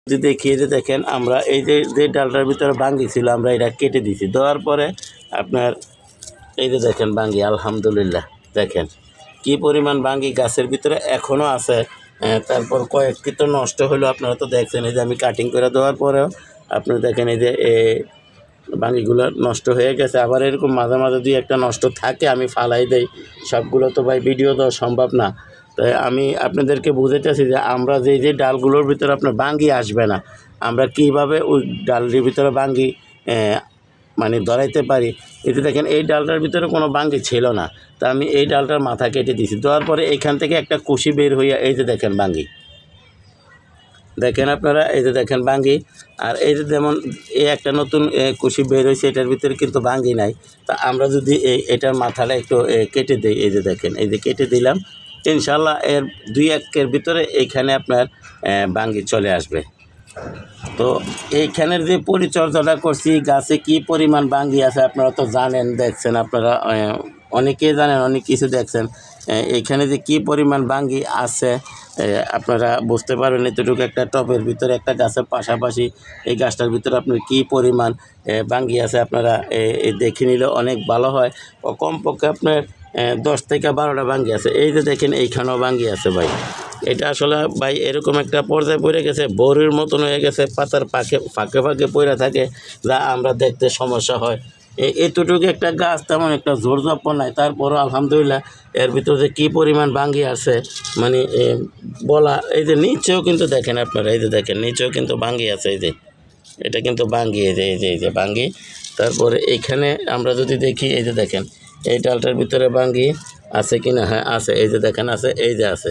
যদি দেখিয়ে যে দেখেন আমরা এই যে ডালটার ভিতরে বাঙ্গি ছিল আমরা এটা কেটে দিছি, দেওয়ার পরে আপনার এই যে দেখেন বাঙ্গি আলহামদুলিল্লাহ দেখেন কি পরিমাণ বাঙ্গি গাছের ভিতরে এখনও আছে। তারপর কয়েকটি তো নষ্ট হলো, আপনারা তো দেখছেন এই যে আমি কাটিং করে দেওয়ার পরেও আপনারা দেখেন এই যে বাঙ্গিগুলো নষ্ট হয়ে গেছে। আবার এরকম মাঝে মাঝে দুই একটা নষ্ট থাকে, আমি ফালাই দেই, সবগুলো তো ভাই ভিডিও দেওয়া সম্ভব না। তাই আমি আপনাদেরকে বুঝাইতেছি যে আমরা যে ডালগুলোর ভিতরে আপনার বাঙ্গি আসবে না, আমরা কীভাবে ওই ডালের ভিতরে বাঙ্গি মানে ধরাইতে পারি। এতে দেখেন এই ডালটার ভিতরে কোনো বাঙ্গি ছিল না, তা আমি এই ডালটার মাথা কেটে দিয়েছি, দেওয়ার পরে এইখান থেকে একটা কুশি বের হইয়া এই যে দেখেন বাঙ্গি দেখেন আপনারা, এই যে দেখেন বাঙ্গি। আর এই যে যেমন এই একটা নতুন কুশি বের হয়েছে, এটার ভিতরে কিন্তু বাঙ্গি নাই। তা আমরা যদি এটার মাথাটা একটু কেটে দিই, এই যে দেখেন এই যে কেটে দিলাম, ইনশাল্লাহ এর 2-1 ভিতরে এইখানে আপনার বাঙ্গি চলে আসবে। তো এইখানের যে পরিচর্যাটা করছি, গাছে কি পরিমাণ বাঙ্গি আছে আপনারা তো জানেন, দেখছেন আপনারা, অনেকেই জানেন, অনেক কিছু দেখছেন। এইখানে যে কি পরিমাণ বাঙ্গি আছে আপনারা বুঝতে পারবেন। এতটুকু একটা টবের ভিতরে একটা গাছের পাশাপাশি এই গাছটার ভিতরে আপনার কি পরিমাণ বাঙ্গি আছে আপনারা দেখে নিলে অনেক ভালো হয়। কমপক্ষে আপনার 10 থেকে 12টা বাঙ্গি আছে। এই যে দেখেন এইখানেও বাঙ্গি আছে ভাই। এটা আসলে ভাই এরকম একটা পর্যায়ে পড়ে গেছে, বড়ির মতন হয়ে গেছে, পাতার ফাঁকে ফাঁকে পড়ে থাকে, যা আমরা দেখতে সমস্যা হয়। এতটুকু একটা গাছ তেমন একটা জোরজপ্প নাই, তারপরও আলহামদুলিল্লাহ এর ভিতরে যে কী পরিমাণ বাঙ্গি আছে মানে বলা। এই যে নিচেও কিন্তু দেখেন আপনারা, এই যে দেখেন নিচেও কিন্তু বাঙ্গি আছে, এই যে এটা কিন্তু বাঙ্গি, এই যে বাঙ্গি। তারপরে এইখানে আমরা যদি দেখি, এই যে দেখেন এই ডালটার ভিতরে বাঙ্গি আছে কি না, হ্যাঁ আছে, এই যে দেখেন আছে, এই যে আছে।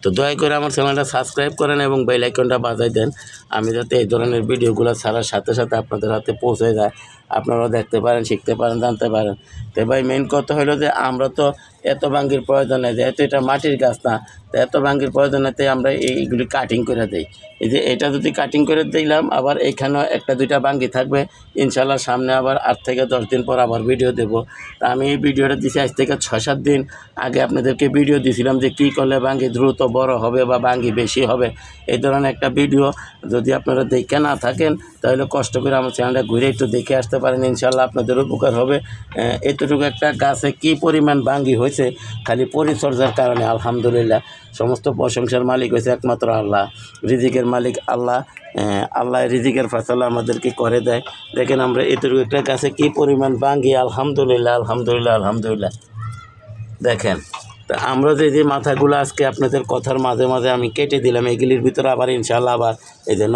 তো দয়া করে আমার চ্যানেলটা সাবস্ক্রাইব করেন এবং বেল আইকনটা বাজাই দেন, আমি যাতে এই ধরনের ভিডিওগুলো ছাড়ার সাথে সাথে আপনাদের হাতে পৌঁছে যায়, আপনারাও দেখতে পারেন, শিখতে পারেন, জানতে পারেন। তো ভাই মেন কথা হলো যে আমরা তো এত বাঙ্গির প্রয়োজন নেই, যেহেতু এটা মাটির গাছ না, তো এত বাঙ্গির প্রয়োজন নেই, আমরা এইগুলি কাটিং করে দিই। এই যে এটা যদি কাটিং করে দিলাম, আবার এখানেও 1-2টা বাঙ্গি থাকবে, ইনশাল্লাহ সামনে আবার 8 থেকে 10 দিন পর আবার ভিডিও দেব। তা আমি এই ভিডিওটা দিচ্ছি আজ থেকে 6-7 দিন আগে আপনাদেরকে ভিডিও দিয়েছিলাম যে কী করলে বাঙ্গি দ্রুত বড় হবে বা বাঙ্গি বেশি হবে, এই ধরনের একটা ভিডিও যদি আপনারা দেখে না থাকেন তাহলে কষ্ট করে আমার চ্যানেলটা ঘুরে একটু দেখে আসতে পারেন, ইনশাল্লাহ আপনাদের উপকার হবে। এতটুকু একটা গাছে কী পরিমাণ বাঙ্গি হয়েছে খালি পরিচর্যার কারণে, আলহামদুলিল্লাহ। সমস্ত প্রশংসার মালিক হয়েছে একমাত্র আল্লাহ, রিজিকের মালিক আল্লাহ। আল্লাহ রিজিকের ফয়সালা আমাদেরকে করে দেয়। দেখেন আমরা এতটুকু একটা গাছে কী পরিমাণ বাঙ্গি, আলহামদুলিল্লাহ আলহামদুলিল্লাহ আলহামদুলিল্লাহ দেখেন। তা আমরা যে মাথাগুলো আজকে আপনাদের কথার মাঝে মাঝে আমি কেটে দিলাম, এগুলির ভিতরে আবার ইনশাল্লাহ আবার এই যে